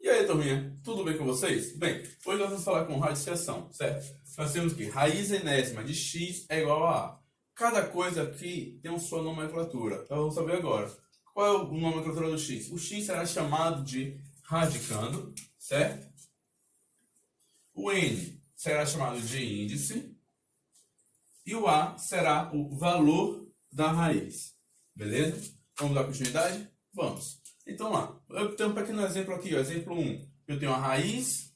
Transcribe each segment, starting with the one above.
E aí, turminha, tudo bem com vocês? Bem, hoje nós vamos falar com radiciação, certo? Nós temos que raiz enésima de x é igual a A. Cada coisa aqui tem sua nomenclatura. Então vamos saber agora. Qual é a nomenclatura do x? O x será chamado de radicando, certo? O n será chamado de índice. E o a será o valor da raiz. Beleza? Vamos dar continuidade? Vamos. Então lá, eu tenho um pequeno exemplo aqui, ó, exemplo 1. Eu tenho a raiz.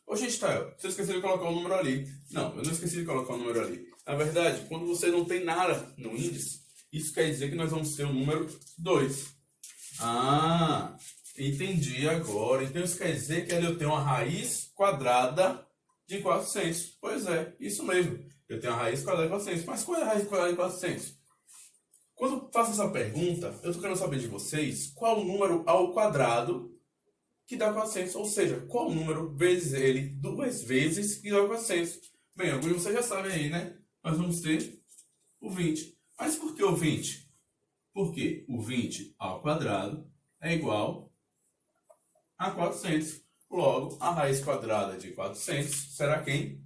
Ô, gente, tá, você esqueceu de colocar o número ali. Não, eu não esqueci de colocar o número ali. Na verdade, quando você não tem nada no índice, isso quer dizer que nós vamos ter o número 2. Ah, entendi agora. Então isso quer dizer que ali eu tenho uma raiz quadrada de 400. Pois é, isso mesmo. Eu tenho a raiz quadrada de 400. Mas qual é a raiz quadrada de 400? Quando eu faço essa pergunta, eu estou querendo saber de vocês qual o número ao quadrado que dá 400. Ou seja, qual o número vezes ele duas vezes que dá 400. Bem, alguns de vocês já sabem aí, né? Nós vamos ter o 20. Mas por que o 20? Porque o 20 ao quadrado é igual a 400. Logo, a raiz quadrada de 400 será quem?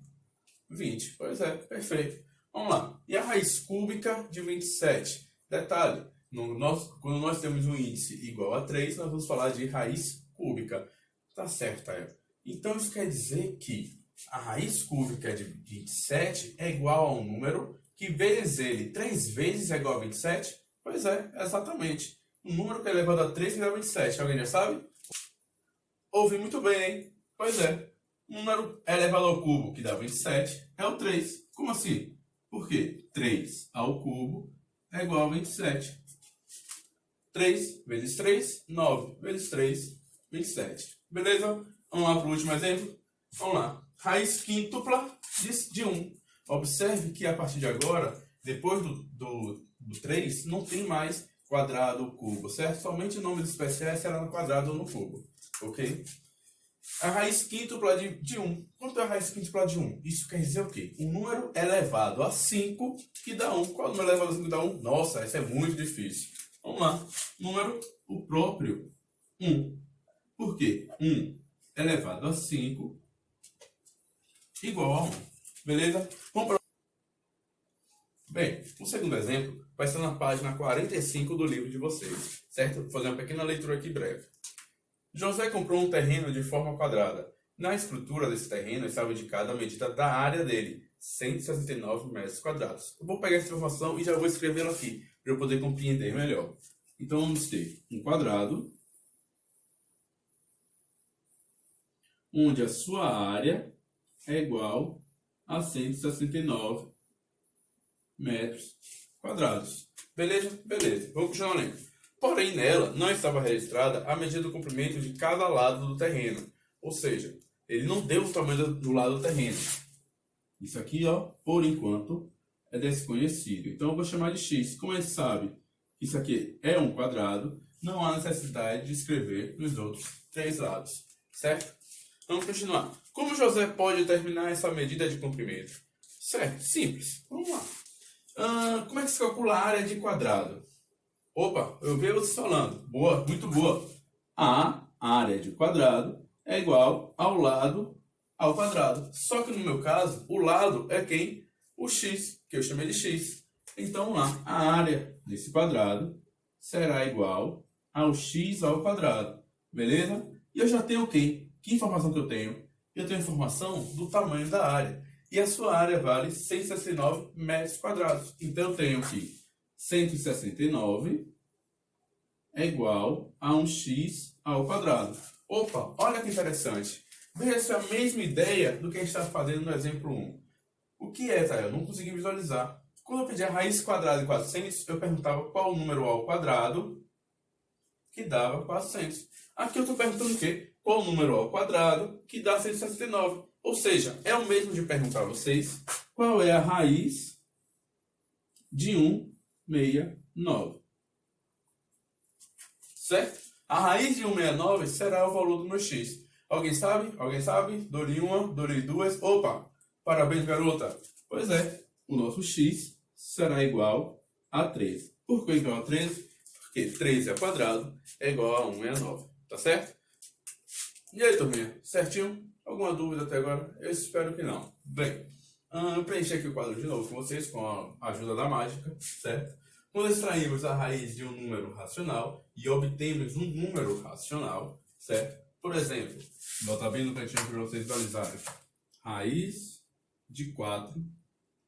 20. Pois é, perfeito. Vamos lá. E a raiz cúbica de 27? Detalhe, quando nós temos um índice igual a 3, nós vamos falar de raiz cúbica. Tá certo, Tael? Então, isso quer dizer que a raiz cúbica de 27 é igual a um número que vezes ele 3 vezes é igual a 27? Pois é, exatamente. Um número que é elevado a 3 que dá 27. Alguém já sabe? Ouvi muito bem, hein? Pois é. Um número elevado ao cubo que dá 27 é o 3. Como assim? Por quê? 3 ao cubo é igual a 27. 3 vezes 3, 9 vezes 3, 27. Beleza? Vamos lá para o último exemplo? Vamos lá. Raiz quíntupla de 1. Observe que a partir de agora, depois do 3, não tem mais quadrado ou cubo, certo? Somente nomes especiais será no quadrado ou no cubo. Ok? A raiz quíntupla de 1. Quanto é a raiz quíntupla de 1? Isso quer dizer o quê? Um número elevado a 5 que dá 1. Qual é o número elevado a 5 que dá 1? Nossa, essa é muito difícil. Vamos lá. Número, o próprio 1. Por quê? 1 elevado a 5 igual a 1. Beleza? Vamos para... Bem, o segundo exemplo vai ser na página 45 do livro de vocês. Certo? Vou fazer uma pequena leitura aqui breve. José comprou um terreno de forma quadrada. Na estrutura desse terreno estava indicada a medida da área dele, 169 metros quadrados. Eu vou pegar essa informação e já vou escrevê-la aqui, para eu poder compreender melhor. Então vamos ter um quadrado, onde a sua área é igual a 169 metros quadrados. Beleza? Beleza. Vamos continuar lendo. Porém, nela não estava registrada a medida do comprimento de cada lado do terreno. Ou seja, ele não deu o tamanho do lado do terreno. Isso aqui, ó, por enquanto, é desconhecido. Então, eu vou chamar de x. Como a gente sabe que isso aqui é um quadrado, não há necessidade de escrever nos outros 3 lados. Certo? Vamos continuar. Como José pode determinar essa medida de comprimento? Certo, simples. Vamos lá. Como é que se calcula a área de quadrado? Opa, eu vi vocês falando. Boa, muito boa. A área de quadrado é igual ao lado ao quadrado. Só que no meu caso, o lado é quem? O x, que eu chamei de x. Então lá, a área desse quadrado será igual ao x ao quadrado. Beleza? E eu já tenho o quê? Que informação que eu tenho? Eu tenho informação do tamanho da área. E a sua área vale 169 metros quadrados. Então eu tenho aqui 169 é igual a um x ao quadrado. Opa, olha que interessante. Veja essa mesma ideia do que a gente está fazendo no exemplo 1. O que é, tá? Eu não consegui visualizar. Quando eu pedi a raiz quadrada de 400, eu perguntava qual o número ao quadrado que dava 400. Aqui eu estou perguntando o quê? Qual o número ao quadrado que dá 169. Ou seja, é o mesmo de perguntar a vocês qual é a raiz de 169. Certo? A raiz de 169 será o valor do meu x. Alguém sabe? Alguém sabe? Dou-lhe uma, dou-lhe duas. Opa! Parabéns, garota! Pois é, o nosso x será igual a 13. Por que igual a 13? Porque 13 ao quadrado é igual a 169. Tá certo? E aí, turminha, certinho? Alguma dúvida até agora? Eu espero que não. Bem, eu preenchi aqui o quadro de novo com vocês, com a ajuda da mágica, certo? Quando extraímos a raiz de um número racional e obtemos um número racional, certo? Por exemplo, vou botar bem no cantinho para vocês visualizarem. Raiz de 4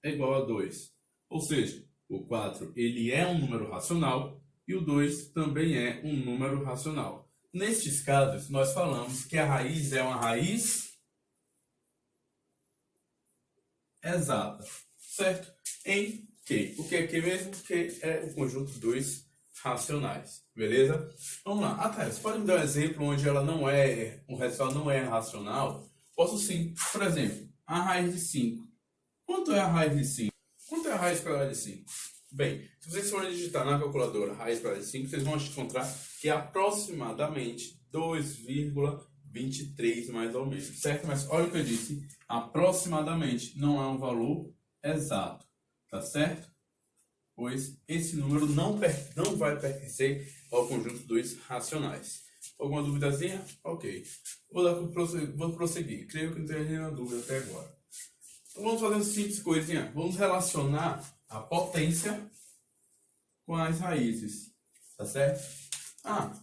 é igual a 2. Ou seja, o 4 ele é um número racional e o 2 também é um número racional. Nestes casos, nós falamos que a raiz é uma raiz exata, certo? Em que? O que é que mesmo? Que é o conjunto dos racionais, beleza? Vamos lá. Até, você pode me dar um exemplo onde ela não é, o resultado não é racional? Posso sim. Por exemplo, a raiz de 5. Quanto é a raiz de 5? Quanto é a raiz quadrada de 5? Bem, se vocês forem digitar na calculadora raiz quadrada de 5, vocês vão encontrar que é aproximadamente 2,23 mais ou menos, certo? Mas olha o que eu disse, aproximadamente não é um valor exato, tá certo? Pois esse número não vai pertencer ao conjunto dos racionais. Alguma duvidazinha? Ok. Vou prosseguir. Creio que não tenha nenhuma dúvida até agora. Então vamos fazer uma simples coisinha. Vamos relacionar a potência com as raízes. Tá certo?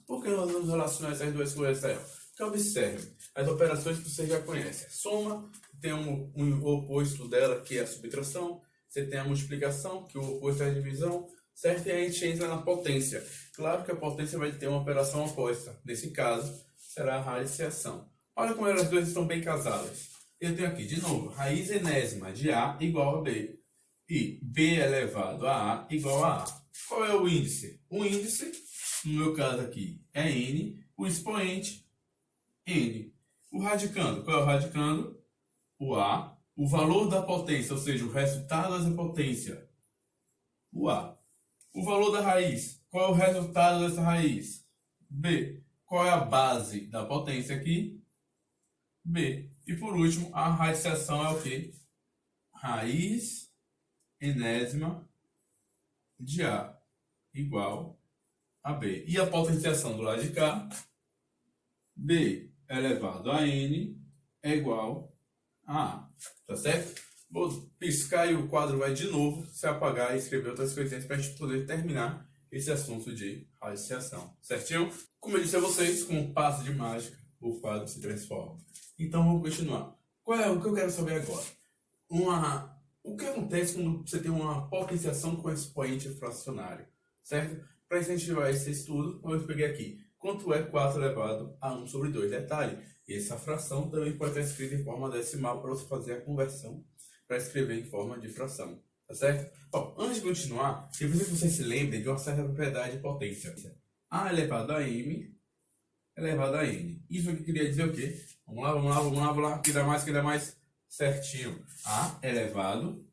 Por que nós vamos relacionar essas duas coisas aí? Porque observe as operações que você já conhece. A soma, tem um oposto dela, que é a subtração. Você tem a multiplicação, que o oposto é a divisão. Certo? E aí a gente entra na potência. Claro que a potência vai ter uma operação oposta. Nesse caso, será a radiciação. Olha como elas duas estão bem casadas. Eu tenho aqui, de novo, raiz enésima de A igual a B. E B elevado a igual a A. Qual é o índice? O índice, no meu caso aqui, é N. O expoente, N. O radicando, qual é o radicando? O A. O valor da potência, ou seja, o resultado dessa potência, o A. O valor da raiz, qual é o resultado dessa raiz? B. Qual é a base da potência aqui? B. E por último, a radiciação é o quê? Raiz enésima de A igual a B. E a potenciação do lado de cá? B elevado a N é igual a A. Tá certo? Vou piscar e o quadro vai de novo se apagar e escrever outras coisinhas para a gente poder terminar esse assunto de radiciação. Certinho? Como eu disse a vocês, com um passo de mágica, o quadro se transforma. Então vamos continuar. Qual é o que eu quero saber agora? O que acontece quando você tem uma potenciação com expoente fracionário? Certo? Para incentivar esse estudo, eu peguei aqui. Quanto é 4 elevado a 1 sobre 2? Detalhe, essa fração também pode estar escrita em forma decimal para você fazer a conversão para escrever em forma de fração. Tá certo? Bom, antes de continuar, eu preciso que você se lembre de uma certa propriedade de potência. A elevado a m elevado a n. Isso aqui queria dizer o quê? Vamos lá. Que dá mais certinho. A elevado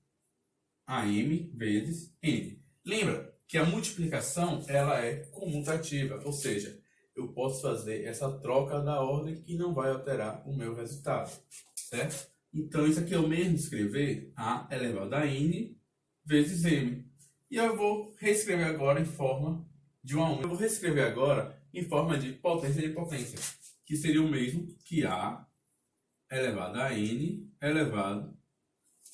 a m vezes n. Lembra que a multiplicação ela é comutativa, ou seja, eu posso fazer essa troca da ordem que não vai alterar o meu resultado, certo? Então isso aqui eu mesmo escrever a elevado a n vezes m. E eu vou reescrever agora em forma de 1 a 1. Eu vou reescrever agora em forma de potência, que seria o mesmo que a elevado a n elevado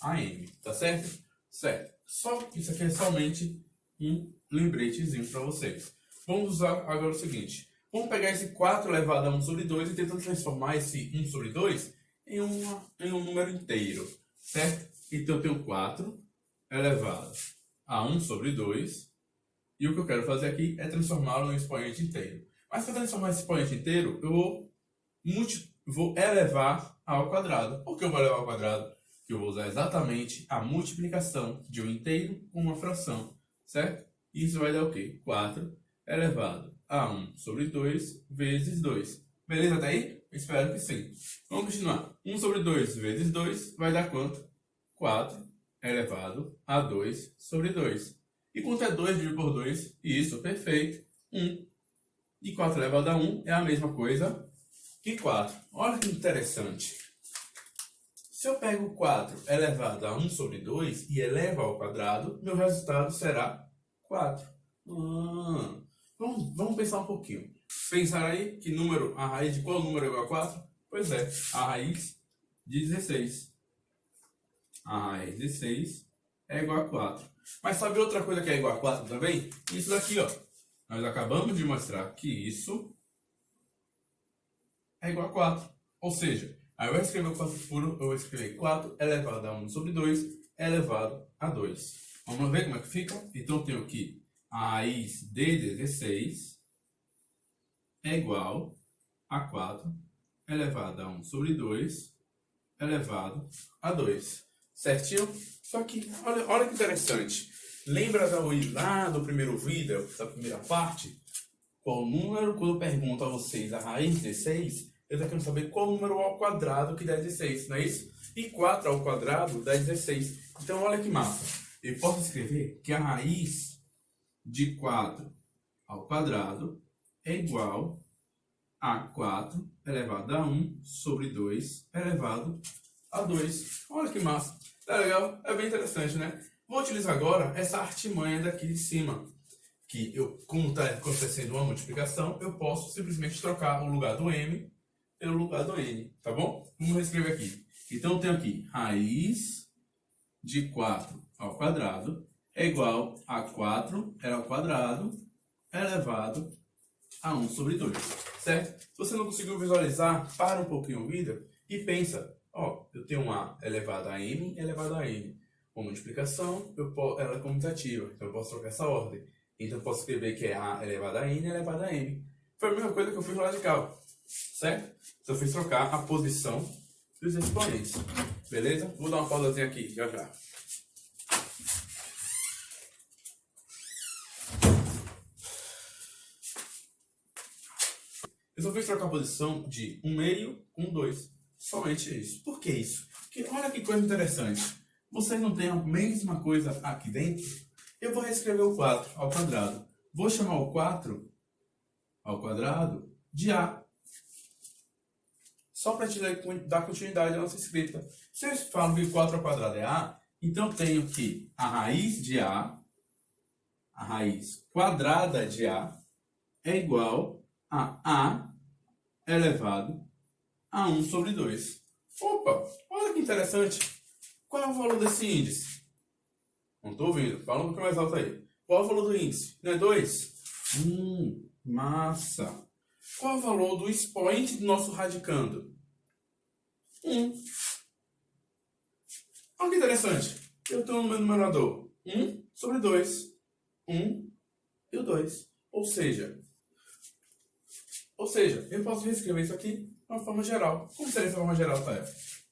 a m, tá certo? Certo. Só isso aqui é somente um lembretezinho para vocês. Vamos usar agora o seguinte. Vamos pegar esse 4 elevado a 1 sobre 2 e tentar transformar esse 1 sobre 2 em um número inteiro, certo? Então eu tenho 4 elevado a 1 sobre 2 e o que eu quero fazer aqui é transformá-lo em expoente inteiro. Mas para transformar esse expoente inteiro, eu vou elevar ao quadrado. Por que eu vou elevar ao quadrado? Porque eu vou usar exatamente a multiplicação de um inteiro com uma fração, certo? Isso vai dar o quê? 4 elevado a 1 sobre 2 vezes 2. Beleza até aí? Espero que sim. Vamos continuar. 1 sobre 2 vezes 2 vai dar quanto? 4 elevado a 2 sobre 2. E quanto é 2 dividido por 2? Isso, perfeito. 1. E 4 elevado a 1 é a mesma coisa que 4. Olha que interessante. Se eu pego 4 elevado a 1 sobre 2 e elevo ao quadrado, meu resultado será 4. Vamos pensar um pouquinho. Pensar aí que número, a raiz de qual número é igual a 4? Pois é, a raiz de 16. A raiz de 6 é igual a 4. Mas sabe outra coisa que é igual a 4 também? Isso daqui, ó. Nós acabamos de mostrar que isso é igual a 4. Ou seja, ao eu escrever o 4 puro, eu vou escrever 4 elevado a 1 sobre 2 elevado a 2. Vamos ver como é que fica? Então, eu tenho aqui a raiz de 16 é igual a 4 elevado a 1 sobre 2 elevado a 2. Certinho? Só que, olha que interessante. Lembra da OI lá do primeiro vídeo, da primeira parte? Qual número, quando eu pergunto a vocês a raiz de 16, eu estou querendo saber qual número ao quadrado que dá 16, não é isso? E 4 ao quadrado dá 16. Então, olha que massa. Eu posso escrever que a raiz de 4 ao quadrado é igual a 4 elevado a 1 sobre 2 elevado a 2. Olha que massa. Tá legal? É bem interessante, né? Vou utilizar agora essa artimanha daqui de cima. Que eu, como está acontecendo uma multiplicação, eu posso simplesmente trocar o lugar do m pelo lugar do n, tá bom? Vamos reescrever aqui. Então, eu tenho aqui raiz de 4 ao quadrado é igual a 4 ao quadrado elevado a 1 sobre 2, certo? Se você não conseguiu visualizar, para um pouquinho o vídeo e pensa, ó, eu tenho a elevado a m elevado a n. Com multiplicação, ela é comutativa, então eu posso trocar essa ordem. Então eu posso escrever que é a elevado a n elevado a m. Foi a mesma coisa que eu fiz no radical, certo? Então eu fiz trocar a posição dos expoentes, beleza? Vou dar uma pausazinha aqui, já já. Eu só fiz trocar a posição de 1/2 com 2. Somente isso. Por que isso? Porque olha que coisa interessante. Vocês não têm a mesma coisa aqui dentro? Eu vou reescrever o 4 ao quadrado. Vou chamar o 4 ao quadrado de A. Só para te dar continuidade à nossa escrita. Se eu falo que 4 ao quadrado é A, então eu tenho que a raiz de A, a raiz quadrada de A, é igual a A elevado a 1 sobre 2. Opa, olha que interessante. Qual é o valor desse índice? Não estou ouvindo. Fala um pouquinho mais alto aí. Qual é o valor do índice? Não é 2? Massa. Qual é o valor do expoente do nosso radicando? 1. Olha que interessante. Eu tenho no meu numerador 1 sobre 2. 1 e o 2. Ou seja, eu posso reescrever isso aqui de uma forma geral. Como seria essa forma geral, Taef?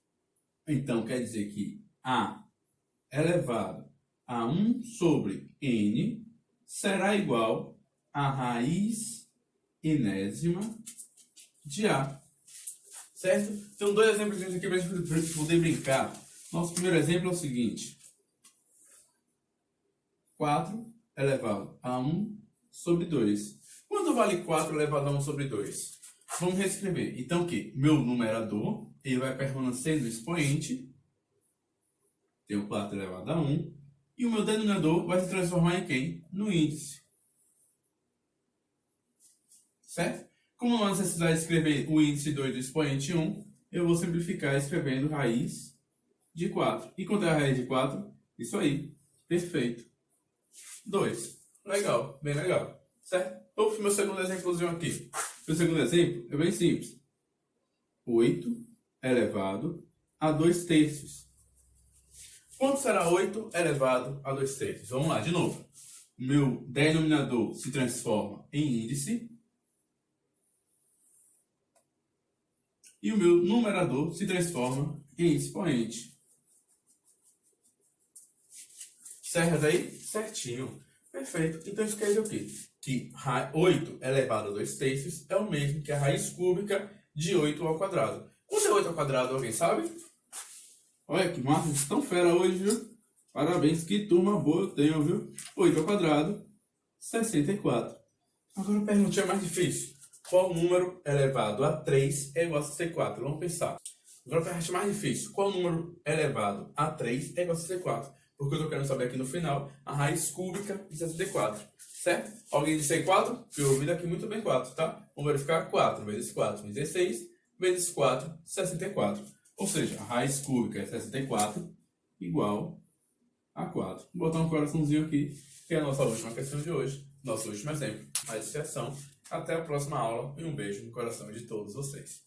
Então, quer dizer que A elevado a 1 sobre N será igual a raiz enésima de A. Certo? Então, dois exemplos aqui para a gente poder brincar. Nosso primeiro exemplo é o seguinte. 4 elevado a 1 sobre 2. Quanto vale 4 elevado a 1 sobre 2? Vamos reescrever. Então, o que? Meu numerador, ele vai permanecer no expoente. Tenho 4 elevado a 1. E o meu denominador vai se transformar em quem? No índice. Certo? Como não há necessidade de escrever o índice 2 do expoente 1, eu vou simplificar escrevendo raiz de 4. E quanto é a raiz de 4? Isso aí. Perfeito. 2. Legal. Bem legal. Certo? Vamos para o meu segundo exemplozinho aqui. O segundo exemplo é bem simples. 8 elevado a 2 terços. Quanto será 8 elevado a 2 terços? Vamos lá, de novo. O meu denominador se transforma em índice. E o meu numerador se transforma em expoente. Certo aí? Certinho. Perfeito. Então isso quer dizer o quê? Que 8 elevado a 2 terços é o mesmo que a raiz cúbica de 8 ao quadrado. Quanto é 8 ao quadrado, alguém sabe? Olha que massa, vocês estão fera hoje, viu? Parabéns, que turma boa eu tenho, viu? 8 ao quadrado, 64. Agora a perguntinha mais difícil. Qual número elevado a 3 é igual a 64? Vamos pensar. Agora a pergunta mais difícil. Qual número elevado a 3 é igual a 64? Porque eu estou querendo saber aqui no final a raiz cúbica de 64. certo? Alguém disse aí 4? Eu ouvi aqui muito bem 4, tá? Vamos verificar 4 vezes 4, 16, vezes 4, 64. Ou seja, a raiz cúbica é 64 igual a 4. Vou botar um coraçãozinho aqui, que é a nossa última questão de hoje, nosso último exemplo, a dissociação. Até a próxima aula e um beijo no coração de todos vocês.